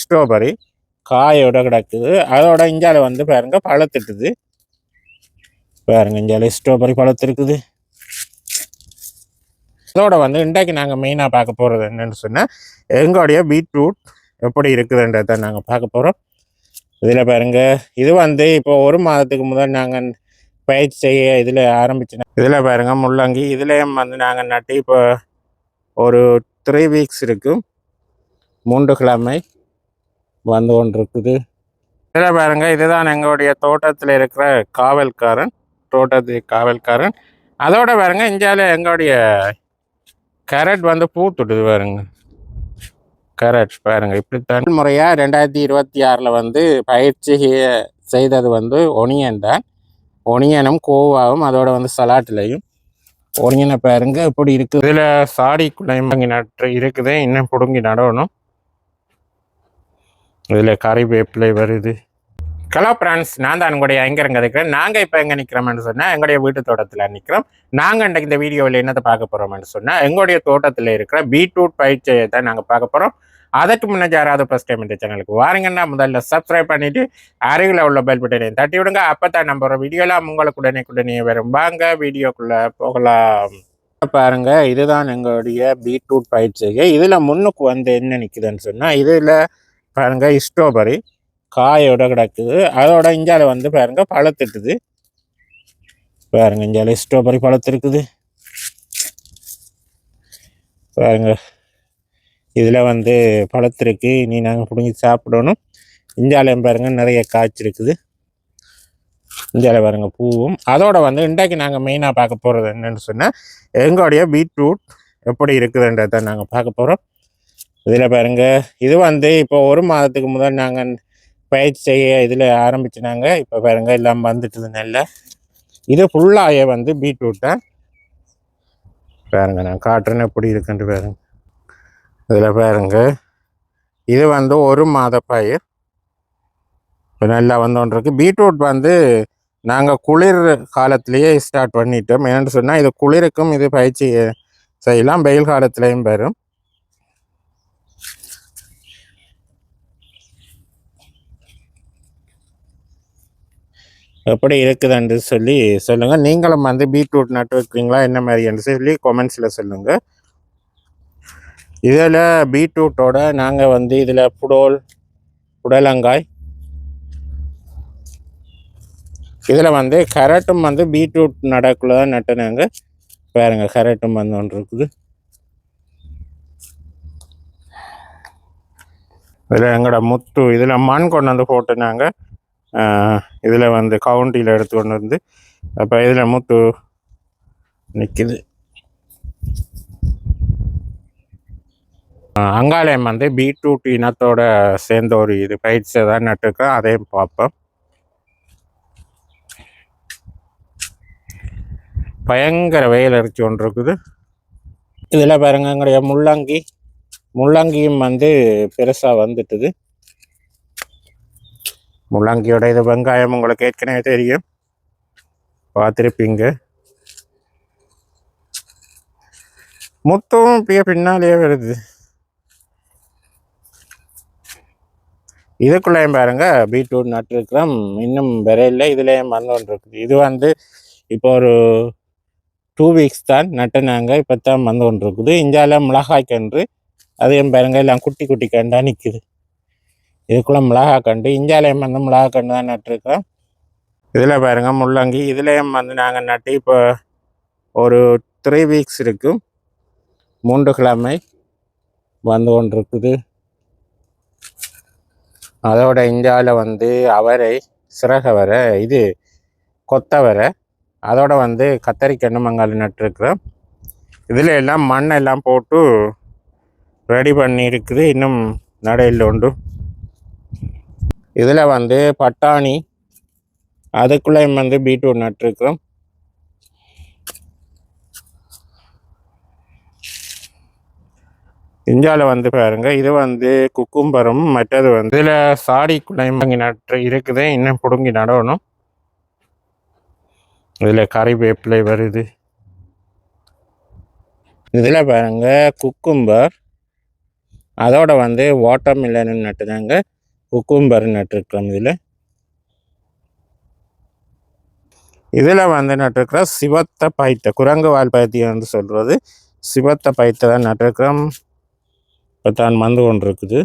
Strawberry காயோட கிடக்குது. அதோட இஞ்சால வந்து பாருங்க பழத்திட்டுது. பாருங்க இஞ்சால ஸ்ட்ராபெரி பழத்திருக்குது. அதோட வந்து இன்றைக்கு நாங்கள் மெயினாக பார்க்க போகிறது என்னென்னு சொன்னால் எங்களுடைய பீட்ரூட் எப்படி இருக்குதுன்றதை நாங்கள் பார்க்க போகிறோம். இதில் பாருங்க இது வந்து இப்போ ஒரு மாதத்துக்கு முதல் நாங்கள் பயிற்சி செய்ய இதில் ஆரம்பிச்சோம். இதில் பாருங்க முள்ளங்கி இதுலேயும் வந்து நாங்கள் நட்டு இப்போ ஒரு 3 வீக்ஸ் இருக்கும், 3 கிழமை வந்து கொண்டு இருக்குது. இதில் பாருங்க இதுதான் எங்களுடைய தோட்டத்தில் இருக்கிற காவல்காரன், தோட்டத்துக்கு காவல்காரன். அதோட பாருங்க இந்தியாவில் எங்களுடைய கேரட் வந்து பூத்துட்டுது பாருங்க. கேரட் பாருங்க இப்படித்தான் முறையாக 2026 வந்து பயிற்சி செய்தது வந்து ஒனியன் தான். ஒனியனும் கோவாவும் அதோட வந்து சலாட்லையும் ஒனியனை பாருங்க இப்படி இருக்குது. இதில் சாடி குழம்பு நட்டு இருக்குது, இன்னும் பிடுங்கி நடணும். இதில் கறிவேப்பிலை வருது. ஹலோ ஃப்ரெண்ட்ஸ், நான் தான் உங்களுடைய எங்கே இருக்கிறேன். நாங்கள் இப்போ எங்கே நிற்கிறோம்னு சொன்னால் எங்களுடைய வீட்டு தோட்டத்தில் நிற்கிறோம். நாங்கள் இன்றைக்கு இந்த வீடியோவில் என்னத்தை பார்க்க போகிறோம்னு சொன்னால் எங்களுடைய தோட்டத்தில் இருக்கிற பீட்ரூட் பயிற்சியை தான் நாங்கள் பார்க்க போகிறோம். அதற்கு முன்னே யாராவது ஃபர்ஸ்ட் டைம் இந்த சேனலுக்கு வாருங்கன்னா முதல்ல சப்ஸ்கிரைப் பண்ணிவிட்டு அருகில் உள்ள பெல் பட்டனையும் தட்டி விடுங்க. அப்போ தான் நம்ம வீடியோலாம் உங்களுக்கு உடனே வரும். வாங்க வீடியோக்குள்ளே போகலாம். பாருங்க இதுதான் எங்களுடைய பீட்ரூட் பயிற்சிகை. இதில் முன்னுக்கு வந்து என்ன நிற்குதுன்னு சொன்னால் இதில் பாருங்க ஸ்ட்ராபெரி காயோட கிடக்குது. அதோட இஞ்சால வந்து பாருங்க பழத்திட்டுது. பாருங்க இஞ்சால ஸ்ட்ராபெரி பழத்திருக்குது. பாருங்க இதில் வந்து பழத்திருக்கு, இனி நாங்கள் பிடிங்கி சாப்பிடணும். இஞ்சாலையும் பாருங்க நிறைய காய்ச்சிருக்குது. இஞ்சால பாருங்க பூவும். அதோட வந்து இன்றைக்கு நாங்கள் மெயினாக பார்க்க போகிறது என்னன்னு சொன்னால் எங்களுடைய பீட்ரூட் எப்படி இருக்குதுன்றதை நாங்கள் பார்க்க போகிறோம். இதில் பாருங்க இது வந்து இப்போ ஒரு மாதத்துக்கு முதல் நாங்கள் பயிற்சி செய்ய இதில் ஆரம்பிச்சினாங்க. இப்போ பாருங்க எல்லாம் வந்துட்டுது நல்லா. இது ஃபுல்லாக வந்து பீட்ரூட் தான். பாருங்க நான் காட்டுறேன்னு எப்படி இருக்குன்ட்டு பாருங்க. இதில் பாருங்க இது வந்து ஒரு மாத பயிர் இப்போ நல்லா வந்தோன்றிருக்கு. பீட்ரூட் வந்து நாங்கள் குளிர் காலத்திலேயே ஸ்டார்ட் பண்ணிட்டோம். என்னென்னு சொன்னால் இது குளிருக்கும் இது பயிற்சி செய்யலாம், வெயில் காலத்துலேயும் வரும். எப்படி இருக்குதுன்னு சொல்லி சொல்லுங்கள். நீங்களும் வந்து பீட்ரூட் நட்டு வைக்கிறீங்களா என்ன மாதிரின்னு சொல்லி கமெண்ட்ஸில் சொல்லுங்கள். இதில் பீட்ரூட்டோட நாங்கள் வந்து இதில் புடலங்காய், இதில் வந்து கேரட்டும் வந்து பீட்ரூட் நடக்குள்ள தான் நட்டுனாங்க. பாருங்க கேரட்டும் வந்து ஒன்று இருக்குது. இதில் எங்களோட முத்து இதில் மண் கொண்டு வந்து போட்டுனாங்க. இதில் வந்து கவுண்டியில் எடுத்து கொண்டு வந்து அப்போ இதில் முத்து நிற்கிது. அங்காலயம் வந்து பீட்ரூட் இனத்தோட சேர்ந்த ஒரு இது பயிற்சியை தான் நட்டுருக்கோம், அதையும் பார்ப்போம். பயங்கர வெயில் அரிச்சு கொண்டு இருக்குது. இதில் பாருங்க எங்களுடைய முள்ளங்கியும் வந்து பெருசாக வந்துட்டுது. முள்ளங்கியோட இது வெங்காயம் உங்களுக்கு ஏற்கனவே தெரியும், பார்த்துருப்பீங்க. முத்தும் பின்னாலேயே வருது. இதுக்குள்ளேயும் பாருங்க பீட்ரூட் நட்டுருக்கிறோம், இன்னும் விரையில் இதுலேயும் வந்து ஒன்று இருக்குது. இது வந்து இப்போ ஒரு 2 வீக்ஸ் தான் நட்டுனாங்க, இப்போ தான் வந்து ஒன்று இருக்குது. இஞ்சால மிளகாய் கன்று அதையும் பாருங்க எல்லாம் குட்டி குட்டி கண்டா நிற்குது. இதுக்குள்ளே மிளகாய் கண்டு, இஞ்சாலையும் வந்து மிளகாய் கண்டு தான் நட்டுருக்கோம். இதில் பாருங்க முள்ளங்கி இதுலேயும் வந்து நாங்கள் நட்டு இப்போ ஒரு 3 வீக்ஸ் இருக்கும், 3 கிழமை வந்து கொண்டு இருக்குது. அதோட இந்தியாவில் வந்து அவரை, சிறகவரை, இது கொத்தவரை, அதோட வந்து கத்தரிக்கண்ணு மங்கால் நட்டுருக்குறோம். இதில் எல்லாம் மண்ணெல்லாம் போட்டு ரெடி பண்ணி இருக்குது, இன்னும் நடையில் உண்டு. இதில் வந்து பட்டாணி, அதுக்குள்ளேயும் வந்து பீட்ரூட் நட்டுருக்குறோம். இந்தியாவில் வந்து பாருங்க இது வந்து குக்கும்பரும், மற்றது வந்து இதில் சாடி குழம்பு நட்டு இருக்குது, இன்னும் பிடுங்கி நடணும். இதில் கறிவேப்பிலை வருது. இதில் பாருங்க குக்கும்பர், அதோட வந்து வாட்டர் மில்லன் நட்டுனாங்க, குக்கும்பர் நட்டுருக்கிறோம். இதில் வந்து நட்டுருக்கிற சிவத்த பைத்தை, குரங்கு வால் பைத்தியம்னு சொல்கிறது சிவத்த பைத்தை தான் நட்டுருக்கிறோம். இப்போ தான் வந்து கொண்டு இருக்குது.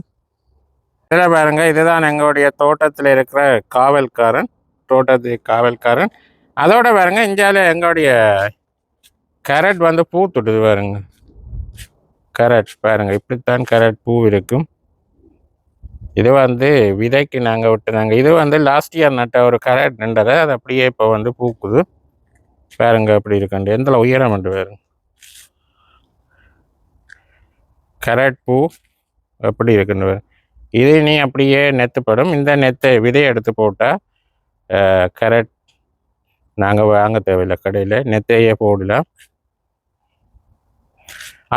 இதில் பாருங்க, இதுதான் எங்களுடைய தோட்டத்தில் இருக்கிற காவல்காரன், தோட்டத்துக்கு காவல்காரன். அதோட பாருங்க, இந்தியாவில் எங்களுடைய கேரட் வந்து பூத்துட்டுது பாருங்க. கேரட் பாருங்க, இப்படித்தான் கேரட் பூ இருக்கும். இது வந்து விதைக்கு நாங்கள் விட்டுனாங்க. இது வந்து லாஸ்ட் இயர் நட்ட ஒரு கேரட் நின்றதை அது அப்படியே இப்போ வந்து பூக்குது பாருங்க. அப்படி இருக்கண்டு எந்த உயரம் உண்டு பாருங்க. கேரட் பூ எப்படி இருக்குன்னு இது நீ அப்படியே நெத்துப்படும். இந்த நெத்தை விதையை எடுத்து போட்டால் கேரட் நாங்கள் வாங்க தேவையில்லை, கடையில் நெத்தையே போடலாம்.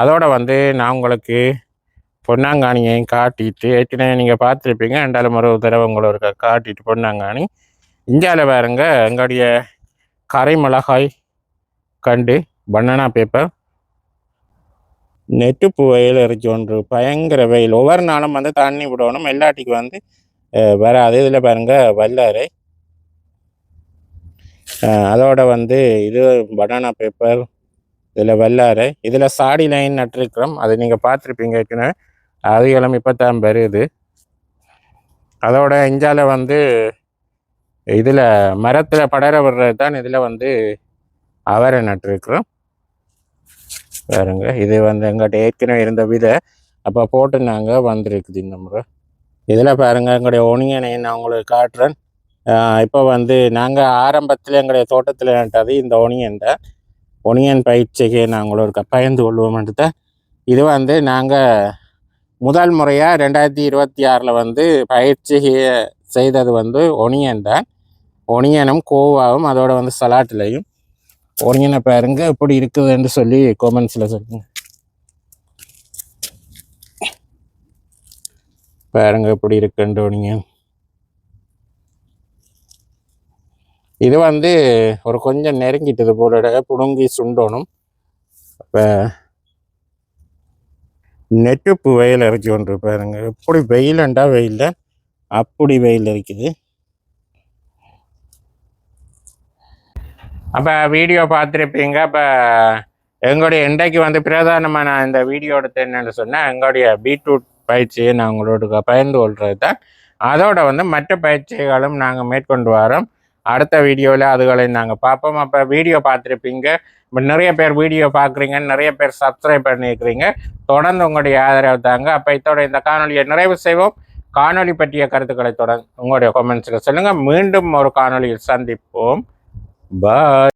அதோட வந்து நான் உங்களுக்கு பொன்னாங்கானியையும் காட்டிட்டு, ஏற்கனவே நீங்கள் பார்த்துருப்பீங்க, 2 தடவை உங்களுக்கு காட்டிட்டு பொன்னாங்கானி. இந்தியாவில் பாருங்க, எங்களுடைய கரை மிளகாய் கண்டு பனானா பேப்பர் நெட்டுப்பு வெயில் இறச்சி ஒன்று பயங்கர வெயில். ஒவ்வொரு நாளும் வந்து தண்ணி விடணும், எல்லாட்டிக்கு வந்து வராது. இதில் பாருங்க வல்லாரை. அதோட வந்து இது பனானா பேப்பர், இதில் வல்லாரை, இதில் சாடி லைன் நட்டுருக்கிறோம். அது நீங்கள் பார்த்துருப்பீங்க ஏற்கனவே. அதுகளும் இப்போ தான் வருது. அதோட இஞ்சால வந்து இதில் மரத்தில் படர விடுறது தான் இதில் வந்து அவரை நட்டுருக்குறோம் பாருங்க. இது வந்து எங்கிட்ட ஏற்கனவே இருந்த விதை அப்போ போட்டு நாங்கள் வந்திருக்குது இந்த முறை. இதில் பாருங்கள், எங்களுடைய ஒனியனை நான் உங்களுக்கு காட்டுறேன். இப்போ வந்து நாங்கள் ஆரம்பத்தில் எங்களுடைய தோட்டத்தில் நட்டது இந்த ஒனியன் தான். ஒனியன் பயிற்சிக்கு நாங்கள் ஒரு பயந்து கொள்வோம்ன்ட்டு தான். இது வந்து நாங்கள் முதல் முறையாக 2026 வந்து பயிற்சி செய்தது வந்து ஒனியன் தான். ஒனியனும் கோவாவும் அதோட வந்து சலாட்லையும். ஒனியனை பாருங்க எப்படி இருக்குதுன்னு சொல்லி கமெண்ட்ஸில் சொல்லுங்க. பாருங்க எப்படி இருக்குன்னு ஒனியன். இது வந்து ஒரு கொஞ்சம் நெருங்கிட்டது போல புடுங்கி சுண்டணும். இப்போ நெட்டுப்பு வெயில் இறக்கி கொண்டு பாருங்க. எப்படி வெயிலண்டா வெயில், அப்படி வெயில் இருக்குது. அப்போ வீடியோ பார்த்துருப்பீங்க. இப்போ எங்களுடைய இன்றைக்கு வந்து பிரதானமாக நான் இந்த வீடியோ எடுத்து என்னென்னு சொன்னால், எங்களுடைய பீட்ரூட் பயிற்சியை நான் உங்களோட பகிர்ந்து கொள்வது தான். அதோட வந்து மற்ற பயிற்சிகளும் நாங்கள் மேற்கொண்டு வரோம். அடுத்த வீடியோவில் அதுகளை நாங்கள் பார்ப்போம். அப்போ வீடியோ பார்த்துருப்பீங்க. இப்போ நிறைய பேர் வீடியோ பார்க்குறீங்க, நிறைய பேர் சப்ஸ்கிரைப் பண்ணியிருக்கிறீங்க. தொடர்ந்து உங்களுடைய ஆதரவு தாங்க. அப்போ இதோட இந்த காணொலியை நிறைவு செய்வோம். காணொலி பற்றிய கருத்துக்களை தொடர்ந்து உங்களுடைய கமெண்ட்ஸில் சொல்லுங்கள். மீண்டும் ஒரு காணொலியில் சந்திப்போம். பாய்.